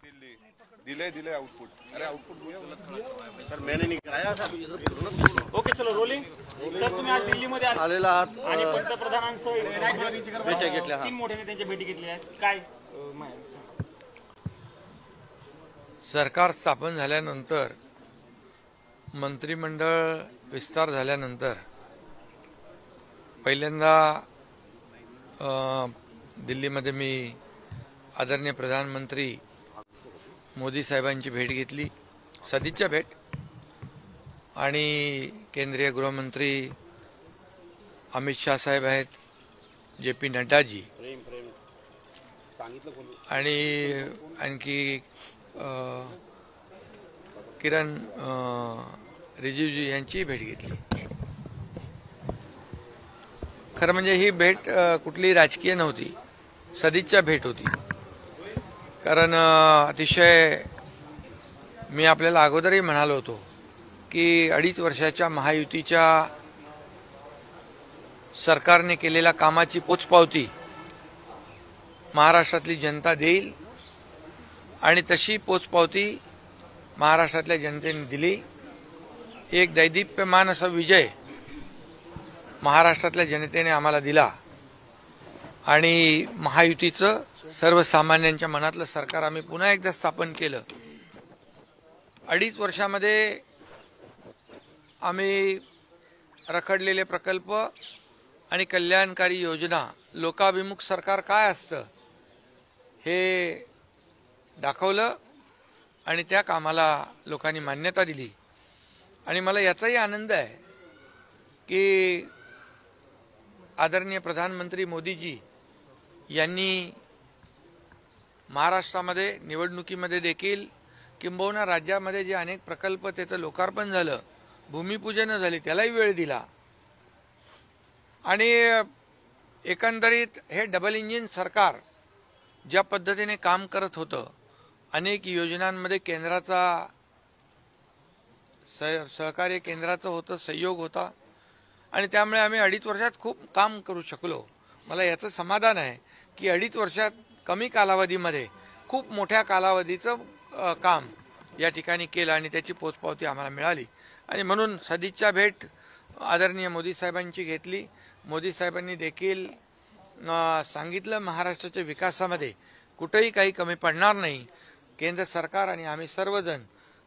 दिले दिले आउटपुट। अरे आउटपुट सर मैंने नहीं कराया था। ओके चलो रोलिंग। सर तुम्ही आज दिल्लीमध्ये आलेला आहात आणि पंतप्रधानांसह भेटी घेतल्या. 3 मोठ्या नेत्यांच्या भेटी घेतल्या आहेत. काय सरकार स्थापन झाल्यानंतर मंत्रिमंडळ विस्तार झाल्यानंतर पहिल्यांदा दिल्लीमध्ये मी आदरणीय प्रधानमंत्री मोदी साहेबांची भेट घेतली, सदिच्छा भेट, आणि केंद्रीय गृहमंत्री अमित शाह साहेब आहेत, JP नड्डाजी आणि आणखी किरण रिजिजू यांची भेट घेतली. खरं म्हणजे ही भेट कुठली राजकीय नव्हती, सदिच्छा भेट होती. कारण अतिशय मी आपल्याला अगोदरही म्हणालो होतो की 2.5 वर्षाच्या महायुतीच्या सरकारने केलेल्या कामाची पोचपावती महाराष्ट्रातली जनता देईल आणि तशी पोचपावती महाराष्ट्रातल्या जनतेने दिली. एक दैदिप्यमान असा विजय महाराष्ट्रातल्या जनतेने आम्हाला दिला आणि महायुतीचं सर्वसामान्यांच्या मनातलं सरकार आम्ही पुन्हा एकदा स्थापन केलं. 2.5 वर्षामध्ये आम्ही रखडलेले प्रकल्प आणि कल्याणकारी योजना, लोकाभिमुख सरकार काय असतं हे दाखवलं आणि त्या कामाला लोकांनी मान्यता दिली. आणि मला याचाही आनंद आहे की आदरणीय प्रधानमंत्री मोदीजी यांनी महाराष्ट्रामध्ये निवडणुकीमध्ये देखील किंबहुना राज्यामध्ये जे अनेक प्रकल्प त्याचं लोकार्पण झालं, भूमिपूजन झाली, त्यालाही वेळ दिला. आणि एकंदरीत हे डबल इंजिन सरकार ज्या पद्धतीने काम करत होतं, अनेक योजनांमध्ये केंद्राचा सहकार्य केंद्राचं होतं, सहयोग होता आणि त्यामुळे आम्ही 2.5 वर्षात खूप काम करू शकलो. मला याचं समाधान आहे की 2.5 वर्षात कमी कालावधीमध्ये खूप मोठ्या कालावधीचं काम या ठिकाणी केलं आणि त्याची पोचपावती आम्हाला मिळाली. आणि म्हणून सदिच्छा भेट आदरणीय मोदी साहेबांची घेतली. मोदी साहेबांनी देखील सांगितलं महाराष्ट्राच्या विकासामध्ये कुठेही काही कमी पडणार नाही. केंद्र सरकार आणि आम्ही सर्वजण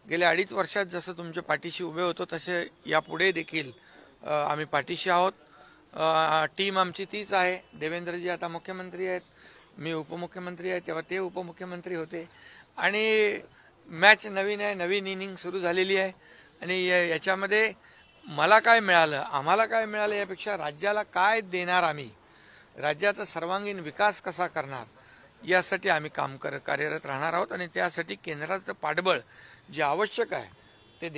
गेल्या 2.5 वर्षात जसं तुमच्या पाठीशी उभे होतो तसे यापुढे देखील आम्ही पाठीशी आहोत. टीम आमची तीच आहे. देवेंद्रजी आता मुख्यमंत्री आहेत, मी उपमुख्यमंत्री आहे, तेव्हा ते उपमुख्यमंत्री होते आणि मॅच नवीन आहे, नवीन इनिंग सुरू झालेली आहे. आणि याच्यामध्ये मला काय मिळालं, आम्हाला काय मिळालं यापेक्षा राज्याला काय देणार, आम्ही राज्याचा सर्वांगीण विकास कसा करणार यासाठी आम्ही कार्यरत राहणार आहोत. आणि त्यासाठी केंद्राचं पाठबळ जे आवश्यक आहे ते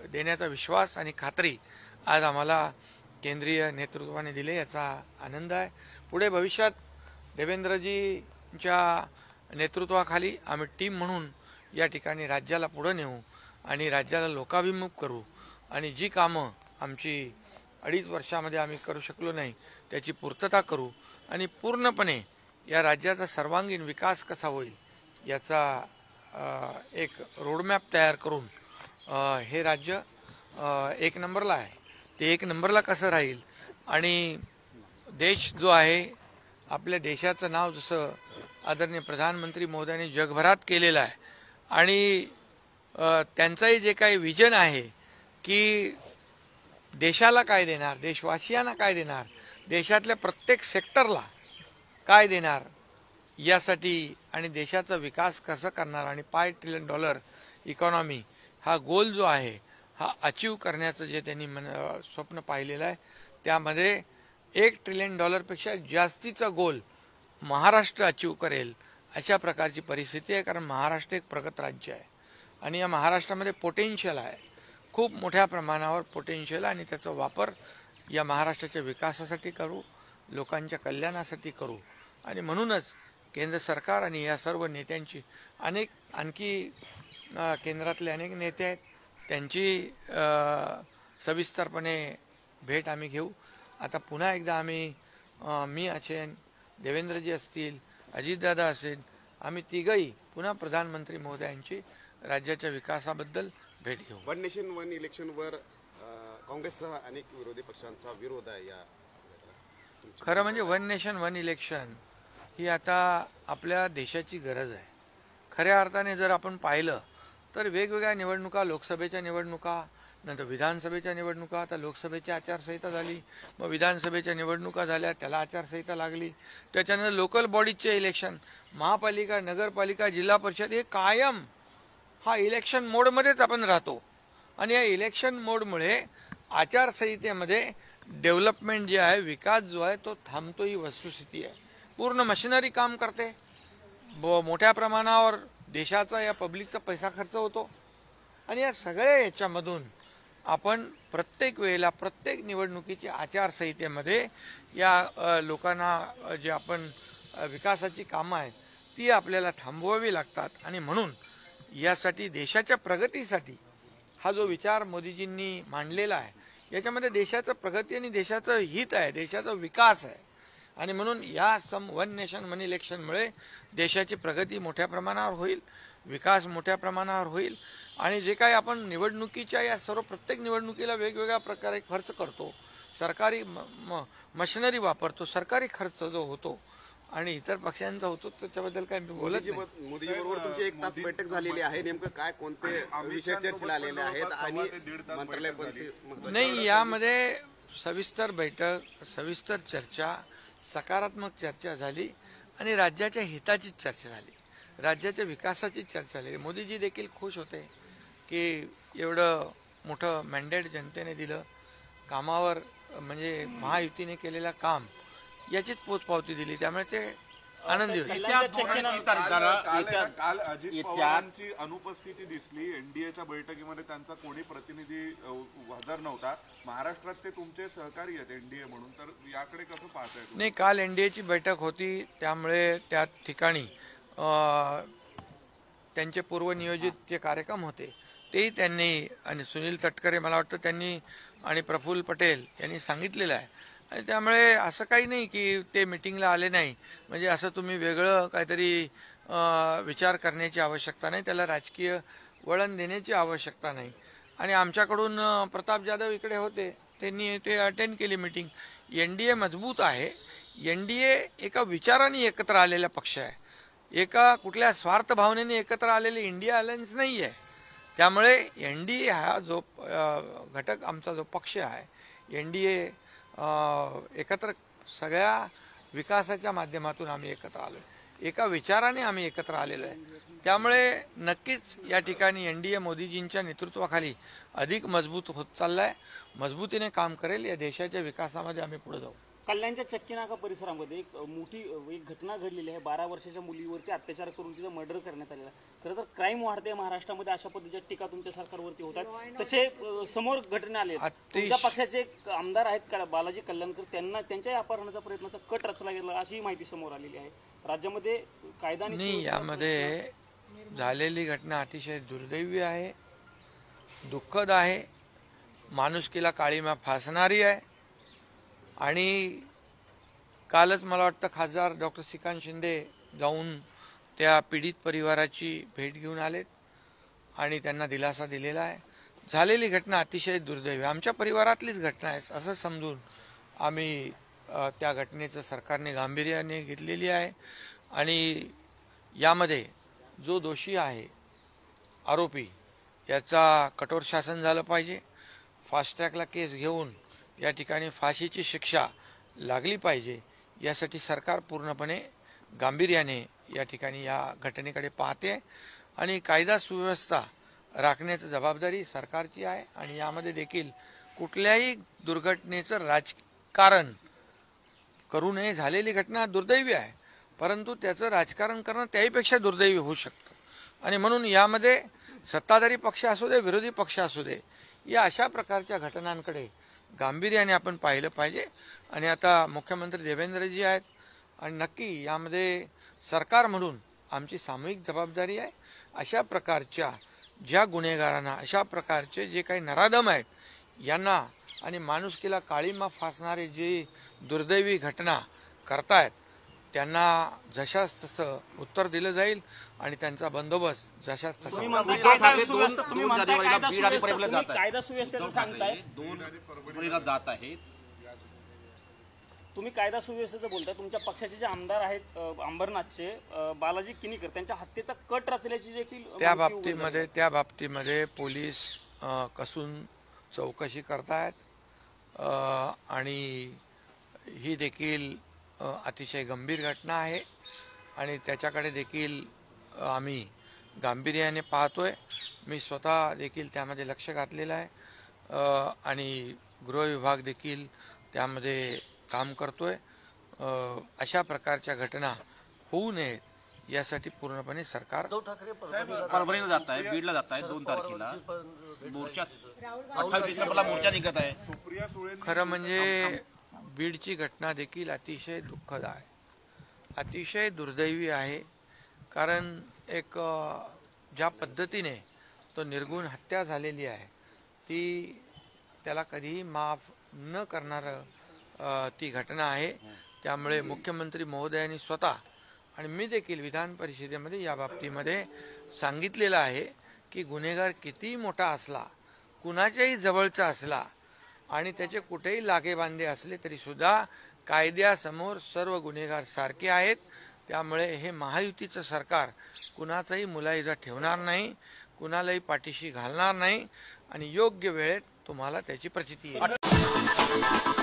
देण्याचा विश्वास आणि खात्री आज आम्हाला केंद्रीय नेतृत्वाने दिले, याचा आनंद आहे. पुढे भविष्यात देवेंद्रजींच्या नेतृत्वाखाली आम्ही टीम म्हणून या ठिकाणी राज्याला पुढे नेऊ आणि राज्याला लोकाभिमुख करू आणि जी कामं आमची 2.5 वर्षामध्ये आम्ही करू शकलो नाही त्याची पूर्तता करू आणि पूर्णपणे या राज्याचा सर्वांगीण विकास कसा होईल याचा एक रोडमॅप तयार करून हे राज्य 1 नंबरला आहे, ते 1 नंबरला कसं राहील आणि देश जो आहे, आपल्या देशाचं नाव जसं आदरणीय प्रधानमंत्री मोदयांनी जगभरात केलेलं आहे आणि त्यांचंही जे काही विजन आहे की देशाला काय देणार, देशवासियांना काय देणार, देशातल्या प्रत्येक सेक्टरला काय देणार यासाठी आणि देशाचा विकास कसं करणार आणि $5 ट्रिलियन इकॉनॉमी हा गोल जो आहे हा अचीव करण्याचं जे त्यांनी स्वप्न पाहिलेलं आहे त्यामध्ये $1 ट्रिलियन पेक्षा जास्तीचा गोल महाराष्ट्र अचीव करेल अशा प्रकारची परिस्थिती आहे. कारण महाराष्ट्र एक प्रगत राज्य आहे आणि या महाराष्ट्रामध्ये पोटेन्शियल आहे, खूप मोठ्या प्रमाणावर पोटेन्शियल, आणि त्याचा वापर या महाराष्ट्राच्या विकासासाठी करू, लोकांच्या कल्याणासाठी करू. आणि म्हणूनच केंद्र सरकार आणि या सर्व नेत्यांची आणखी केंद्रातले अनेक नेते आहेत, त्यांची सविस्तरपणे भेट आम्ही घेऊ. आता पुन्हा एकदा आम्ही मी असेन, देवेंद्रजी असतील, अजितदादा असेल, आम्ही तिघही पुन्हा प्रधानमंत्री महोदयांची राज्याच्या विकासाबद्दल भेट घेऊ. वन नेशन वन इलेक्शनवर काँग्रेससह अनेक विरोधी पक्षांचा विरोध आहे. या खरं म्हणजे वन नेशन वन इलेक्शन ही आता आपल्या देशाची गरज आहे. खऱ्या अर्थाने जर आपण पाहिलं तर वेगवेगळ्या निवडणुका, लोकसभेच्या निवडणुका, नंतर विधानसभेच्या निवडणुका, आता लोकसभेची आचारसंहिता झाली, मग विधानसभेच्या निवडणुका झाल्या, त्याला आचारसंहिता लागली, त्याच्यानंतर लोकल बॉडीजचे इलेक्शन, महापालिका, नगरपालिका, जिल्हा परिषद, हे कायम हा इलेक्शन मोडमध्येच आपण राहतो. आणि या इलेक्शन मोडमुळे आचारसंहितेमध्ये डेव्हलपमेंट जे आहे, विकास जो आहे तो थांबतो, ही वस्तुस्थिती आहे. पूर्ण मशिनरी काम करते, मोठ्या प्रमाणावर देशाचा या पब्लिकचा पैसा खर्च होतो. आणि या सगळ्या याच्यामधून आपण प्रत्येक वेळेला प्रत्येक निवडणुकीच्या आचारसंहितेमध्ये या लोकांना जे आपण विकासाची कामं आहेत ती आपल्याला थांबवावी लागतात. आणि म्हणून यासाठी देशाच्या प्रगतीसाठी हा जो विचार मोदीजींनी मांडलेला आहे, याच्यामध्ये देशाचं प्रगती आणि देशाचं हित आहे, देशाचा विकास आहे. आणि म्हणून या वन नेशन वन इलेक्शनमुळे देशाची प्रगती मोठ्या प्रमाणावर होईल, विकास मोठ्या प्रमाणावर होईल. आणि जे काही आपण निवडणुकीच्या या सर्व प्रत्येक निवडणुकीला वेगवेगळ्या प्रकारे खर्च करतो, सरकारी मशिनरी वापरतो, सरकारी खर्च जो होतो आणि इतर पक्षांचा होतो, त्याच्याबद्दल काय मी बोलत नाही. मोदीजीबरोबर तुमची 1 तास बैठक झालेली आहे. नेमकं काय कोणते विषय चर्चेला आलेले आहेत आणि मंत्रालय कोणते नाही, यामध्ये सविस्तर बैठक, सविस्तर चर्चा, सकारात्मक चर्चा झाली आणि राज्याच्या हिताची चर्चा झाली, राज्याच्या विकासाची चर्चा झाली. मोदीजी देखील खुश होते की एवढं मोठं मॅन्डेट जनतेने दिलं, कामावर म्हणजे महायुतीने केलेलं काम याचीच पोचपावती दिली, त्यामुळे ते आनंदी होते. काल अजित पवारांची अनुपस्थिती दिसली एनडीएच्या बैठकीमध्ये, त्यांचा कोणी प्रतिनिधी हजर नव्हता. महाराष्ट्रात ते तुमचे सहकारी आहेत एनडीए म्हणून, तर याकडे कसं पाहताय? नाही, काल एनडीएची बैठक होती, त्यामुळे त्या ठिकाणी त्यांचे पूर्वनियोजित जे कार्यक्रम होते तेही त्यांनी, आणि सुनील तटकरे मला वाटतं त्यांनी आणि प्रफुल्ल पटेल यांनी सांगितलेलं आहे. आणि त्यामुळे असं काही नाही की ते मिटिंगला आले नाही म्हणजे असं तुम्ही वेगळं काहीतरी विचार करण्याची आवश्यकता नाही, त्याला राजकीय वळण देण्याची आवश्यकता नाही. आणि आमच्याकडून प्रताप जाधव इकडे होते, त्यांनी ते अटेंड केली मिटिंग. एनडीए मजबूत आहे. एनडीए एका विचाराने एकत्र आलेला पक्ष आहे, एका कुठल्या स्वार्थ भावनेने एकत्र आलेले इंडिया अलायन्स नाही आहे. त्यामुळे एनडीए हा जो घटक, आमचा जो पक्ष आहे, एनडीए एकत्र सगळ्या विकासाच्या माध्यमातून आम्ही एकत्र आलो, एका विचाराने आम्ही एकत्र आलेलो आहे. त्यामुळे नक्कीच या ठिकाणी एनडीए मोदीजींच्या नेतृत्वाखाली अधिक मजबूत होत चाललाय, मजबूतीने काम करेल. या देशाच्या विकासामध्ये आम्ही पुढे जाऊ. कल्याणच्या चक्कीनाका परिसरामध्ये एक घटना घडलेली आहे. 12 वर्षाच्या मुलीवरती अत्याचार करून तिचं मर्डर करण्यात आलेला. खरं तर क्राईम वाढते महाराष्ट्रामध्ये, अशा पद्धतीच्या टीका तुमच्या सरकारवरती होतात. तसे समोर घटना आले. तुमच्या पक्षाचे आमदार आहेत बालाजी कल्याणकर, त्यांच्या अपहरणाचा प्रयत्नाचा कट रचला गेला अशी माहिती समोर आलेली आहे. राज्यामध्ये कायदा नाही, यामध्ये झालेली घटना अतिशय दुर्दैवी आहे, दुःखद आहे, माणुसकीला काळीमा फासणारी आहे. आणि कालच मला वाटतं खासदार डॉक्टर श्रीकांत शिंदे जाऊन त्या पीडित परिवाराची भेट घेऊन आलेत आणि त्यांना दिलासा दिलेला आहे. झालेली घटना अतिशय दुर्दैवी, आमच्या परिवारातलीच घटना आहे असं समजून आम्ही त्या घटनेचं सरकारने गांभीर्याने घेतलेली आहे. आणि यामध्ये जो दोषी आहे, आरोपी, याचा कठोर शासन झालं पाहिजे. फास्ट ट्रॅकला केस घेऊन या ठिकाणी फाशीची शिक्षा लागली पाहिजे. यासाठी सरकार पूर्णपणे गांभीर्याने या ठिकाणी या घटनेकडे पाहते आणि कायदा सुव्यवस्था राखण्याची जबाबदारी सरकारची आहे. आणि यामध्ये देखील कुठल्याही दुर्घटनेचं राजकारण करू नये. झालेली घटना दुर्दैवी आहे, परंतु त्याचं राजकारण करणं त्याहीपेक्षा दुर्दैवी होऊ शकतं. आणि म्हणून यामध्ये सत्ताधारी पक्ष असू दे, विरोधी पक्ष असू दे, या अशा प्रकारच्या घटनांकडे गांभीर्याने आपण पाहिलं पाहिजे. आणि आता मुख्यमंत्री देवेंद्रजी आहेत आणि नक्की यामध्ये सरकार म्हणून आमची सामूहिक जबाबदारी आहे. अशा प्रकारच्या ज्या गुन्हेगारांना, अशा प्रकारचे जे काही नराधम आहेत यांना आणि माणुसकीला काळीमा फासणारे जे दुर्दैवी घटना करतायत त्यांना जशाच तसं उत्तर दिलं जाईल आणि त्यांचा बंदोबस्त जशाच तसा तुम्ही होईल. म्हणताय उद्धव कायदा ठाकरे सुव्यवस्था- दोन तुम्ही म्हणताय जानेवारीला कायदा बीड आणि सुव्यवस्था- परभणीला तुम्ही जात आहेत. कायदा सुव्यवस्थेचं उद्धव सांगताय. ठाकरे 2 फरवरीला जात आहेत. तुम्ही कायदा सुव्यवस्थेचं बोलताय. तुमच्या पक्षाचे जे आमदार आहेत अंबरनाथचे बालाजी किनीकर त्यांच्या हत्येचा कट रचल्याची देखील त्या बाबतीमध्ये पोलीस कसून चौकशी करतायत आणि ही देखील अतिशय गंभीर घटना आहे आणि त्याच्याकडे देखील आम्ही गांभीर्याने पाहतोय. मी स्वतः देखील त्यामध्ये लक्ष घातलेलं आहे आणि गृह विभाग देखील त्यामध्ये काम करतोय. अशा प्रकारच्या घटना होऊ नयेत यासाठी पूर्णपणे सरकार परभणीला जात आहे, बीडला जात आहे 2 तारखेला मोर्चा 28 डिसेंबरला मोर्चा निघत आहे. सुप्रिया सुळे खरं म्हणजे बीडची घटना देखील अतिशय दुःखद आहे, अतिशय दुर्दैवी आहे. कारण एक ज्या पद्धतीने तो निर्गुण हत्या झालेली आहे ती त्याला कधीही माफ न करणारं ती घटना आहे. त्यामुळे मुख्यमंत्री महोदयांनी स्वतः आणि मी देखील विधान परिषदेमध्ये या बाबतीमध्ये सांगितलेलं आहे की गुन्हेगार कितीही मोठा असला, कुणाच्याही जवळचा असला आणि त्याचे कुठेही लागेबांधे असले तरी सुद्धा कायद्यासमोर सर्व गुन्हेगार सारखे आहेत. त्यामुळे हे महायुतीचं सरकार कुणाचाही मुलाहिजा ठेवणार नाही, कुणालाही पाठीशी घालणार नाही आणि योग्य वेळेत तुम्हाला त्याची प्रचिती येईल.